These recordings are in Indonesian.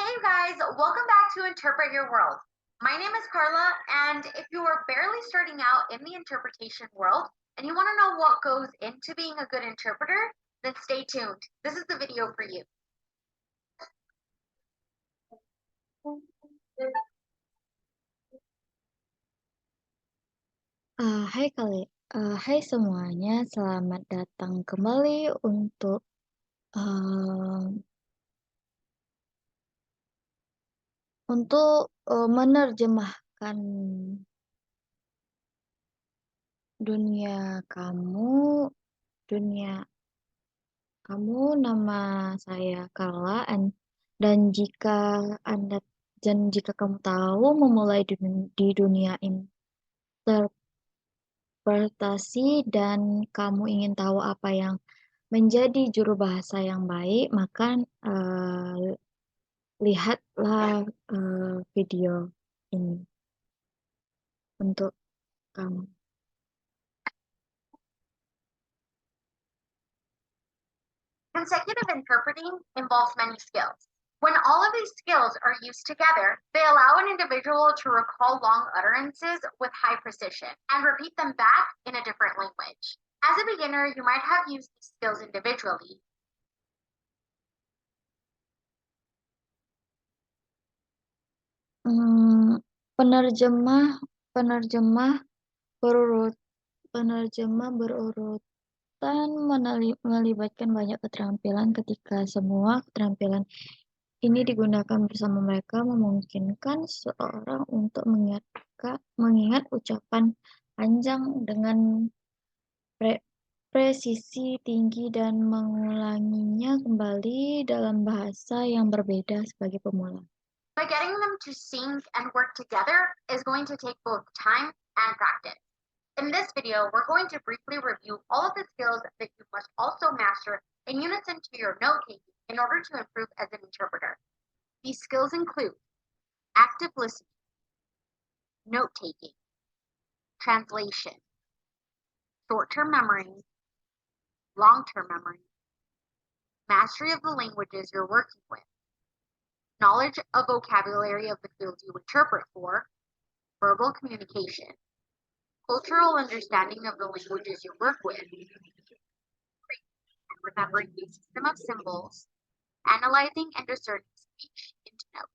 Hey you guys, welcome back to Interpret Your World. My name is Carla, and if you are barely starting out in the interpretation world and you want to know what goes into being a good interpreter, then stay tuned. This is the video for you. Hai semuanya, selamat datang kembali untuk uh, menerjemahkan dunia kamu, dunia kamu. Nama saya Carla, dan anda jika kamu tahu memulai di dunia interpretasi dan kamu ingin tahu apa yang menjadi juru bahasa yang baik, maka lihatlah video ini untuk kamu. Consecutive interpreting involves many skills. When all of these skills are used together, they allow an individual to recall long utterances with high precision and repeat them back in a different language. As a beginner, you might have used these skills individually. Penerjemah penerjemah berurut penerjemah berurutan melibatkan banyak keterampilan. Ketika semua keterampilan ini digunakan bersama, mereka memungkinkan seorang untuk mengingat ucapan panjang dengan presisi tinggi dan mengulanginya kembali dalam bahasa yang berbeda sebagai pemula. But getting them to sync and work together is going to take both time and practice. In this video, we're going to briefly review all of the skills that you must also master in unison to your note-taking in order to improve as an interpreter. These skills include active listening, note-taking, translation, short-term memory, long-term memory, mastery of the languages you're working with, knowledge of vocabulary of the fields you interpret for, verbal communication, cultural understanding of the languages you work with, and remembering the system of symbols, analyzing and discerning speech into notes.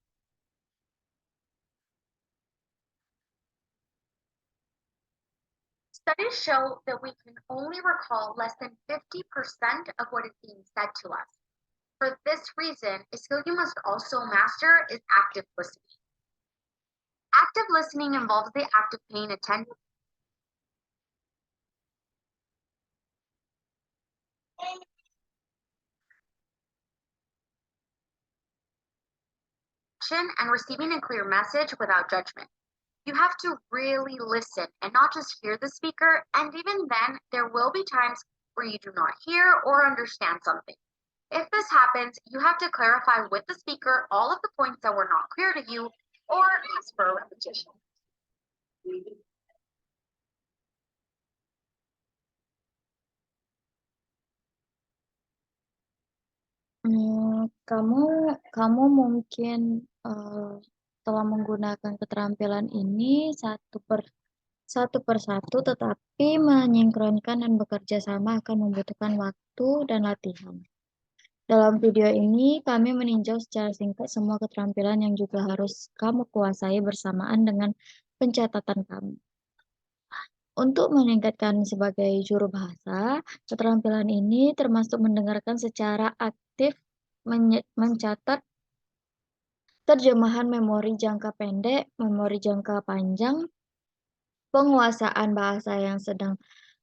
Studies show that we can only recall less than 50% of what is being said to us. For this reason, a skill you must also master is active listening. Active listening involves the act of paying attention and receiving a clear message without judgment. You have to really listen and not just hear the speaker, and even then, there will be times where you do not hear or understand something. If this happens, you have to clarify with the speaker all of the points that were not clear to you or ask for a repetition. Kamu mungkin telah menggunakan keterampilan ini satu persatu, tetapi menyinkronkan dan bekerja sama akan membutuhkan waktu dan latihan. Dalam video ini, kami meninjau secara singkat semua keterampilan yang juga harus kamu kuasai bersamaan dengan pencatatan kamu. Untuk meningkatkan sebagai juru bahasa, keterampilan ini termasuk mendengarkan secara aktif, mencatat terjemahan, memori jangka pendek, memori jangka panjang, penguasaan bahasa yang sedang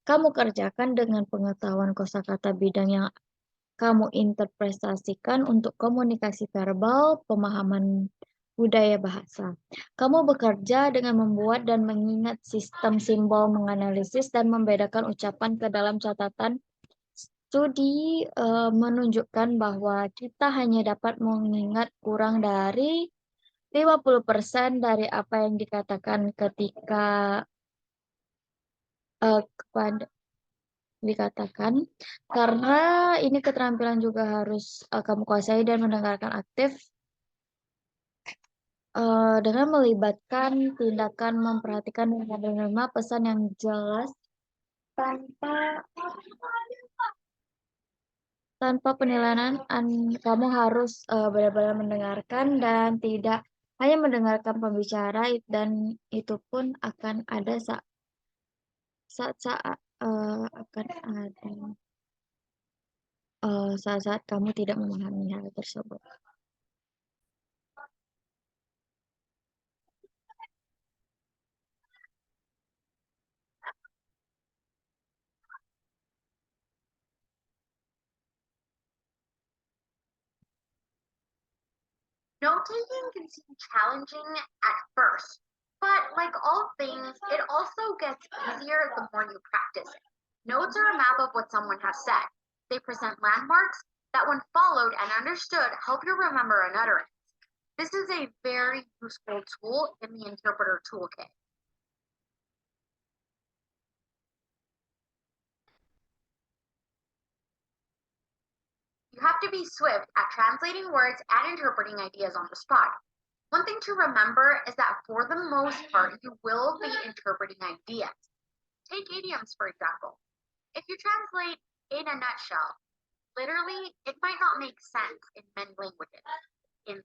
kamu kerjakan dengan pengetahuan kosakata bidang yang kamu interpretasikan untuk komunikasi verbal, pemahaman budaya bahasa. Kamu bekerja dengan membuat dan mengingat sistem simbol, menganalisis dan membedakan ucapan ke dalam catatan. Studi menunjukkan bahwa kita hanya dapat mengingat kurang dari 50% dari apa yang dikatakan ketika karena ini keterampilan juga harus kamu kuasai dan mendengarkan aktif Dengan melibatkan tindakan memperhatikan dan menerima pesan yang jelas tanpa tanpa penilaian, kamu harus, benar-benar mendengarkan dan tidak hanya mendengarkan pembicara dan itu pun akan ada saat-saat, akan ada, saat-saat kamu tidak memahami hal tersebut. Note taking can seem challenging at first, but like all things, it also gets easier the more you practice it. Notes are a map of what someone has said. They present landmarks that, when followed and understood, help you remember an utterance. This is a very useful tool in the interpreter toolkit. You have to be swift at translating words and interpreting ideas on the spot. One thing to remember is that for the most part, you will be interpreting ideas. Take idioms, for example. If you translate in a nutshell, literally, it might not make sense in many languages. In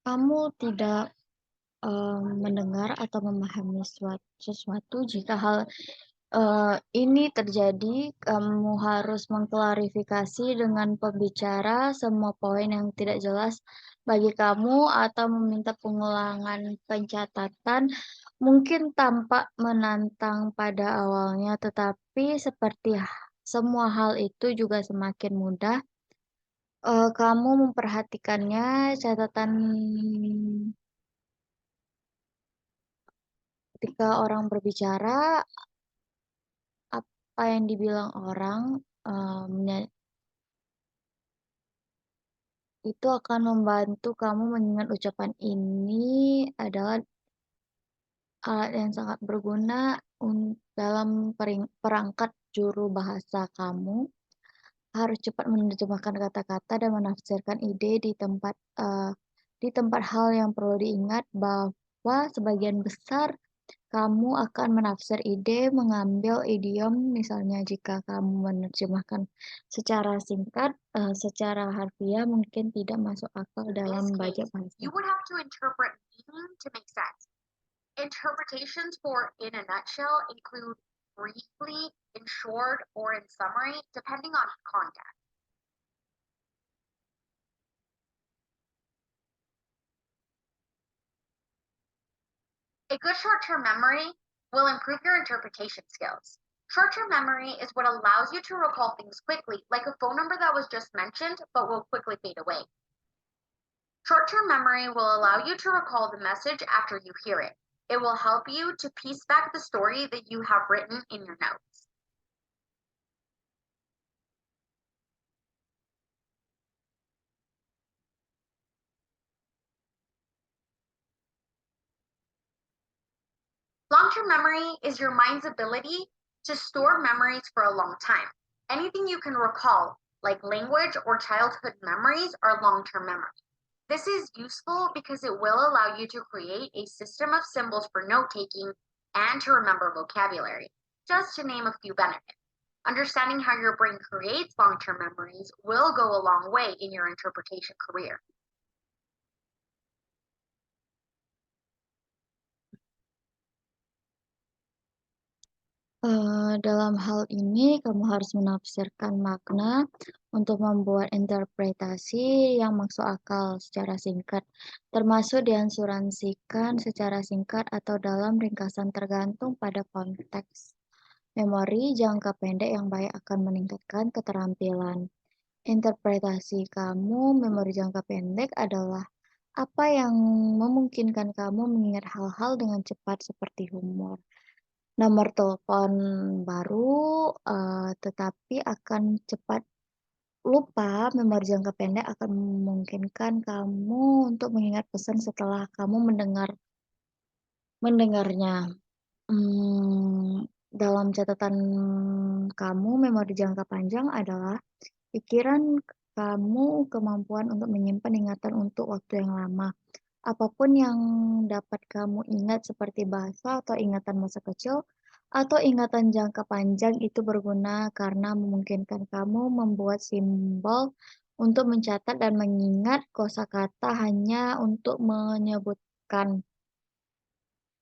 Kamu tidak, mendengar atau memahami sesuatu jika hal, ini terjadi, kamu harus mengklarifikasi dengan pembicara semua poin yang tidak jelas bagi kamu atau meminta pengulangan pencatatan, mungkin tampak menantang pada awalnya, tetapi seperti semua hal itu juga semakin mudah, kamu memperhatikannya, catatan ketika orang berbicara, apa yang dibilang orang, itu akan membantu kamu mengingat ucapan ini adalah alat yang sangat berguna dalam perangkat juru bahasa kamu. Harus cepat menerjemahkan kata-kata dan menafsirkan ide di tempat hal yang perlu diingat bahwa sebagian besar kamu akan menafsir ide, mengambil idiom, misalnya jika kamu menerjemahkan secara singkat, secara harfiah mungkin tidak masuk akal dalam this banyak case, bahasa. you would have to interpret meaning to make sense. Interpretations for in a nutshell include briefly, in short, or in summary, depending on context. A good short-term memory will improve your interpretation skills. Short-term memory is what allows you to recall things quickly, like a phone number that was just mentioned but will quickly fade away. Short-term memory will allow you to recall the message after you hear it. It will help you to piece back the story that you have written in your notes. Long-term memory is your mind's ability to store memories for a long time. Anything you can recall, like language or childhood memories, are long-term memory. This is useful because it will allow you to create a system of symbols for note-taking and to remember vocabulary, just to name a few benefits. Understanding how your brain creates long-term memories will go a long way in your interpretation career. Dalam hal ini kamu harus menafsirkan makna untuk membuat interpretasi yang masuk akal secara singkat, termasuk diasuransikan secara singkat atau dalam ringkasan tergantung pada konteks. Memori jangka pendek yang baik akan meningkatkan keterampilan. Interpretasi kamu memori jangka pendek adalah apa yang memungkinkan kamu mengingat hal-hal dengan cepat seperti humor. Nomor telepon baru, tetapi akan cepat lupa. Memori jangka pendek akan memungkinkan kamu untuk mengingat pesan setelah kamu mendengarnya. Dalam catatan kamu, memori jangka panjang adalah pikiran kamu kemampuan untuk menyimpan ingatan untuk waktu yang lama. Apapun yang dapat kamu ingat seperti bahasa atau ingatan masa kecil atau ingatan jangka panjang itu berguna karena memungkinkan kamu membuat simbol untuk mencatat dan mengingat kosakata hanya untuk menyebutkan.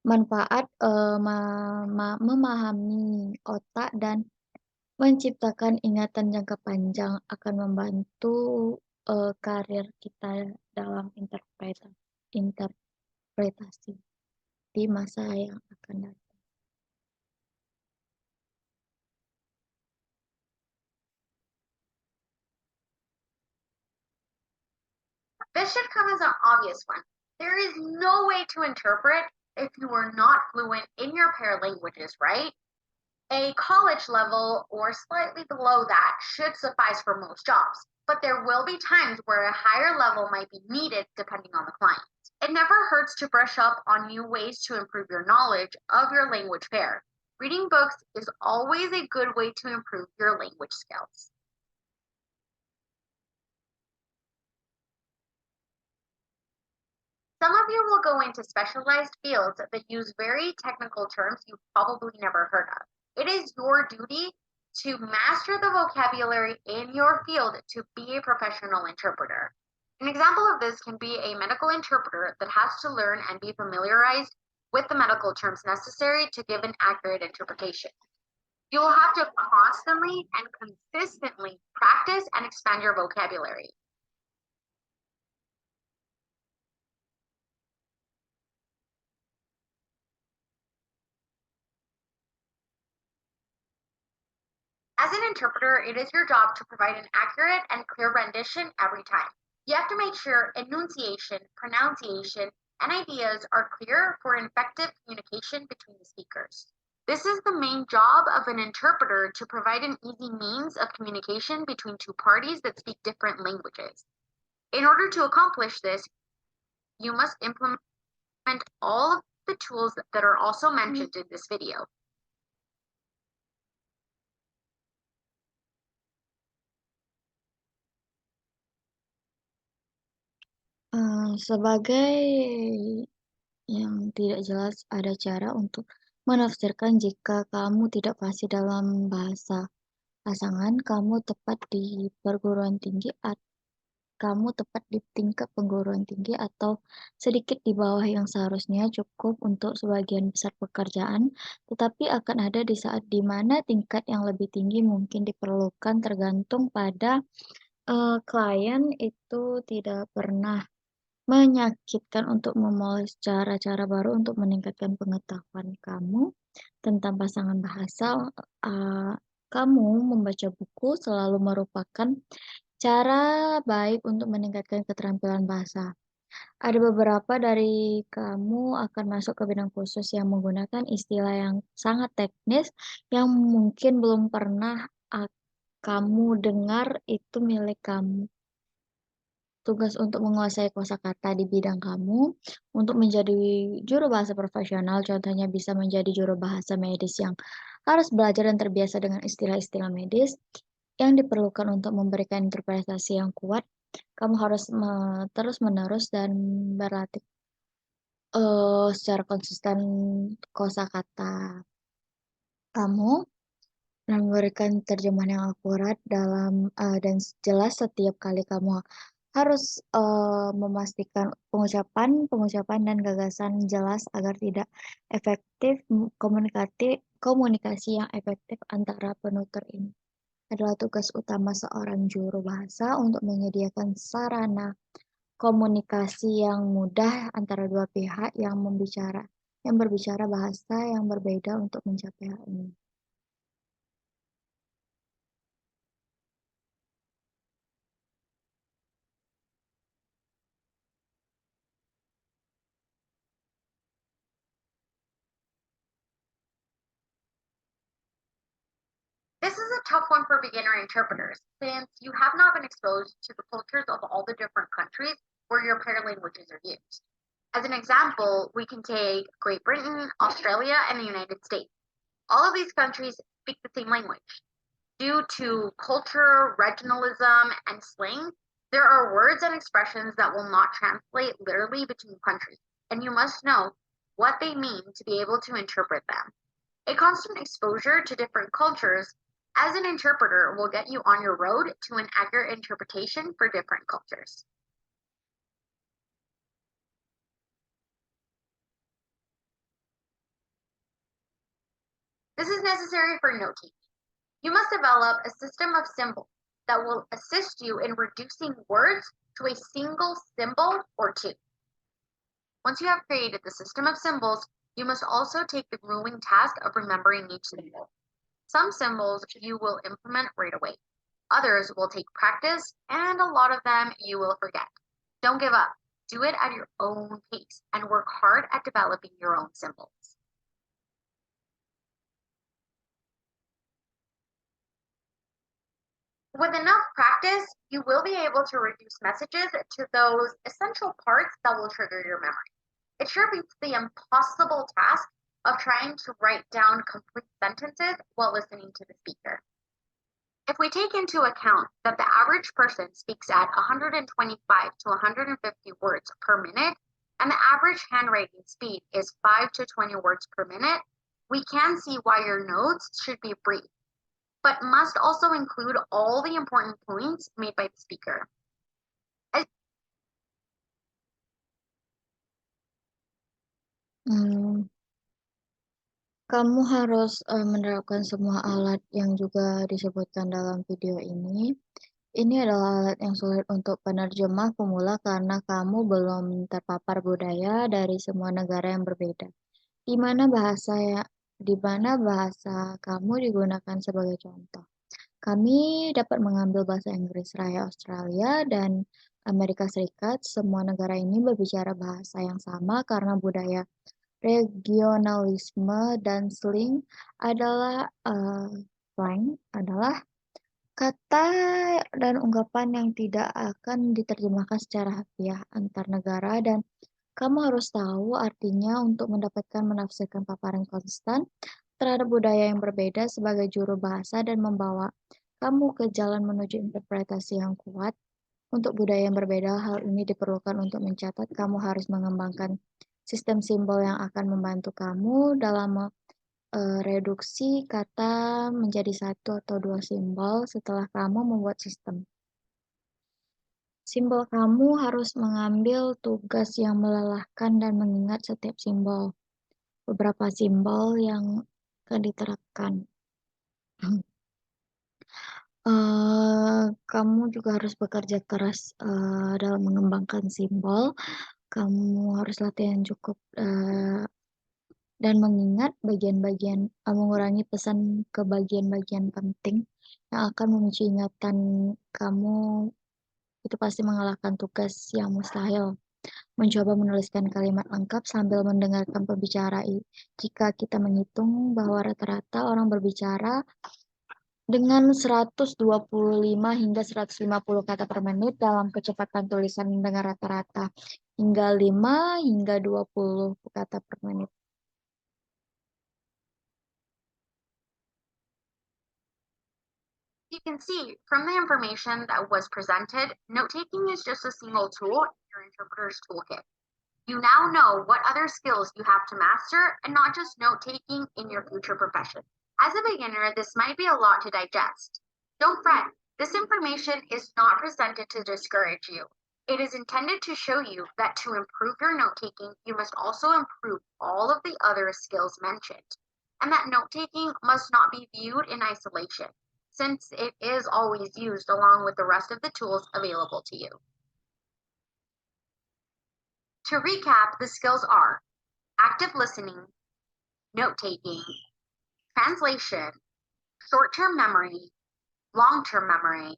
Manfaat, memahami otak dan menciptakan ingatan jangka panjang akan membantu, karir kita dalam interpretasi di masa yang akan datang. This should come as an obvious one. There is no way to interpret if you are not fluent in your pair languages, right? A college level or slightly below that should suffice for most jobs, but there will be times where a higher level might be needed depending on the client. It never hurts to brush up on new ways to improve your knowledge of your language pair. Reading books is always a good way to improve your language skills. Some of you will go into specialized fields that use very technical terms you've probably never heard of. It is your duty to master the vocabulary in your field to be a professional interpreter. An example of this can be a medical interpreter that has to learn and be familiarized with the medical terms necessary to give an accurate interpretation. You will have to constantly and consistently practice and expand your vocabulary. As an interpreter, it is your job to provide an accurate and clear rendition every time. You have to make sure enunciation, pronunciation, and ideas are clear for effective communication between the speakers. This is the main job of an interpreter, to provide an easy means of communication between two parties that speak different languages. In order to accomplish this, you must implement all of the tools that are also mentioned in this video. Sebagai yang tidak jelas, ada cara untuk menafsirkan jika kamu tidak fasih dalam bahasa pasangan. Kamu tepat di tingkat perguruan tinggi atau sedikit di bawah yang seharusnya cukup untuk sebagian besar pekerjaan, tetapi akan ada di saat di mana tingkat yang lebih tinggi mungkin diperlukan, tergantung pada klien. Itu tidak pernah menyakitkan untuk memoles cara-cara baru untuk meningkatkan pengetahuan kamu tentang pasangan bahasa. Kamu membaca buku selalu merupakan cara baik untuk meningkatkan keterampilan bahasa. Ada beberapa dari kamu akan masuk ke bidang khusus yang menggunakan istilah yang sangat teknis yang mungkin belum pernah kamu dengar. Itu milik kamu. Tugas untuk menguasai kosakata di bidang kamu. Untuk menjadi juru bahasa profesional, contohnya bisa menjadi juru bahasa medis yang harus belajar dan terbiasa dengan istilah-istilah medis yang diperlukan untuk memberikan interpretasi yang kuat. Kamu harus terus-menerus dan berlatih secara konsisten kosakata kamu dan memberikan terjemahan yang akurat dan jelas. Setiap kali kamu harus memastikan pengucapan dan gagasan jelas agar tidak efektif. Komunikasi yang efektif antara penutur ini adalah tugas utama seorang juru bahasa, untuk menyediakan sarana komunikasi yang mudah antara dua pihak yang berbicara bahasa yang berbeda untuk mencapai hal ini. This is a tough one for beginner interpreters, since you have not been exposed to the cultures of all the different countries where your pair languages are used. As an example, we can take Great Britain, Australia, and the United States. All of these countries speak the same language. Due to culture, regionalism, and slang, there are words and expressions that will not translate literally between countries, and you must know what they mean to be able to interpret them. A constant exposure to different cultures as an interpreter will get you on your road to an accurate interpretation for different cultures. This is necessary for note-taking. You must develop a system of symbols that will assist you in reducing words to a single symbol or two. Once you have created the system of symbols, you must also take the grueling task of remembering each symbol. Some symbols you will implement right away. Others will take practice, and a lot of them you will forget. Don't give up. Do it at your own pace and work hard at developing your own symbols. With enough practice, you will be able to reduce messages to those essential parts that will trigger your memory. It sure beats the impossible task of trying to write down complete sentences while listening to the speaker. If we take into account that the average person speaks at 125 to 150 words per minute, and the average handwriting speed is 5 to 20 words per minute, we can see why your notes should be brief, but must also include all the important points made by the speaker. Kamu harus menerapkan semua alat yang juga disebutkan dalam video ini. Ini adalah alat yang sulit untuk penerjemah pemula karena kamu belum terpapar budaya dari semua negara yang berbeda. Di mana bahasa kamu digunakan sebagai contoh. Kami dapat mengambil bahasa Inggris Raya Australia dan Amerika Serikat. Semua negara ini berbicara bahasa yang sama karena budaya regionalisme dan slang adalah kata dan ungkapan yang tidak akan diterjemahkan secara harfiah antar negara, dan kamu harus tahu artinya untuk mendapatkan menafsirkan paparan konstan terhadap budaya yang berbeda sebagai juru bahasa dan membawa kamu ke jalan menuju interpretasi yang kuat. Untuk budaya yang berbeda, hal ini diperlukan untuk mencatat. Kamu harus mengembangkan sistem simbol yang akan membantu kamu dalam reduksi kata menjadi satu atau dua simbol setelah kamu membuat sistem. Simbol kamu harus mengambil tugas yang melelahkan dan mengingat setiap simbol. Beberapa simbol yang akan diterapkan. Kamu juga harus bekerja keras dalam mengembangkan simbol. Kamu harus latihan cukup dan mengingat bagian-bagian, mengurangi pesan ke bagian-bagian penting yang akan memicu ingatan kamu. Itu pasti mengalahkan tugas yang mustahil. Mencoba menuliskan kalimat lengkap sambil mendengarkan pembicara. Jika kita menghitung bahwa rata-rata orang berbicara dengan 125 hingga 150 kata per menit dalam kecepatan tulisan dengan rata-rata hingga 5 hingga 20 kata per menit. You can see from the information that was presented, note-taking is just a single tool in your interpreter's toolkit. You now know what other skills you have to master and not just note-taking in your future profession. As a beginner, this might be a lot to digest. Don't fret. This information is not presented to discourage you. It is intended to show you that to improve your note-taking, you must also improve all of the other skills mentioned, and that note-taking must not be viewed in isolation, since it is always used along with the rest of the tools available to you. To recap, the skills are active listening, note-taking, translation, short-term memory, long-term memory,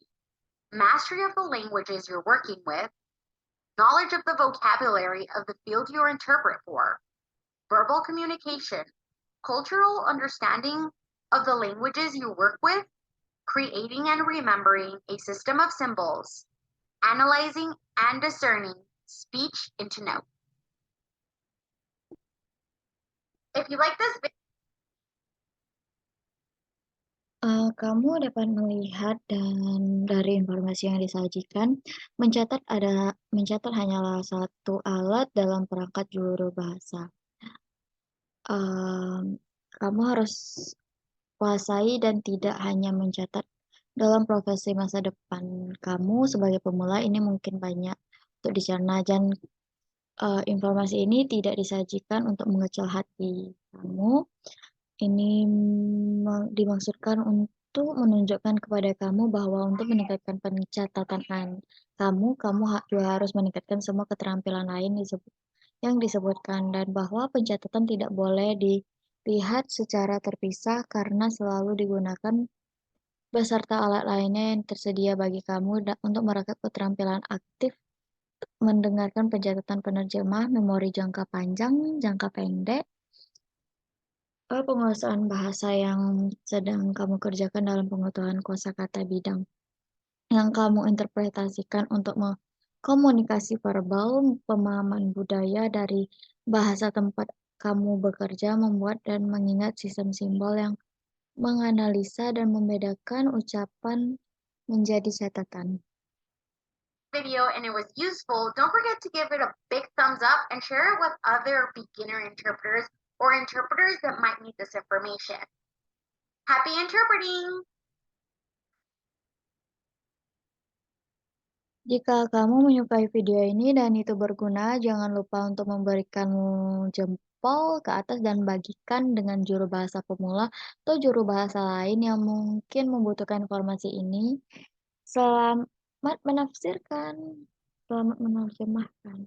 mastery of the languages you're working with, knowledge of the vocabulary of the field you interpret for, verbal communication, cultural understanding of the languages you work with, creating and remembering a system of symbols, analyzing and discerning speech into note. If you like this video, Kamu dapat melihat dan dari informasi yang disajikan, mencatat hanyalah satu alat dalam perangkat juru bahasa. Mmm, Kamu harus kuasai dan tidak hanya mencatat dalam profesi masa depan kamu sebagai pemula ini mungkin banyak untuk dicerna dan, informasi ini tidak disajikan untuk mengecil hati kamu. Ini dimaksudkan untuk menunjukkan kepada kamu bahwa untuk meningkatkan pencatatan kamu juga harus meningkatkan semua keterampilan lain yang disebutkan dan bahwa pencatatan tidak boleh dilihat secara terpisah karena selalu digunakan beserta alat lainnya yang tersedia bagi kamu untuk merakit keterampilan aktif mendengarkan pencatatan penerjemah, memori jangka panjang, jangka pendek, penguasaan bahasa yang sedang kamu kerjakan dalam pengetahuan kosakata bidang yang kamu interpretasikan untuk komunikasi verbal, pemahaman budaya dari bahasa tempat kamu bekerja, membuat dan mengingat sistem simbol yang menganalisa dan membedakan ucapan menjadi catatan. Video and it was useful, don't forget to give it a big thumbs up and share it with other beginner interpreters or interpreters that might need this information. Happy interpreting! Jika kamu menyukai video ini dan itu berguna, jangan lupa untuk memberikan jempol ke atas dan bagikan dengan juru bahasa pemula atau juru bahasa lain yang mungkin membutuhkan informasi ini. Selamat menafsirkan. Selamat menerjemahkan.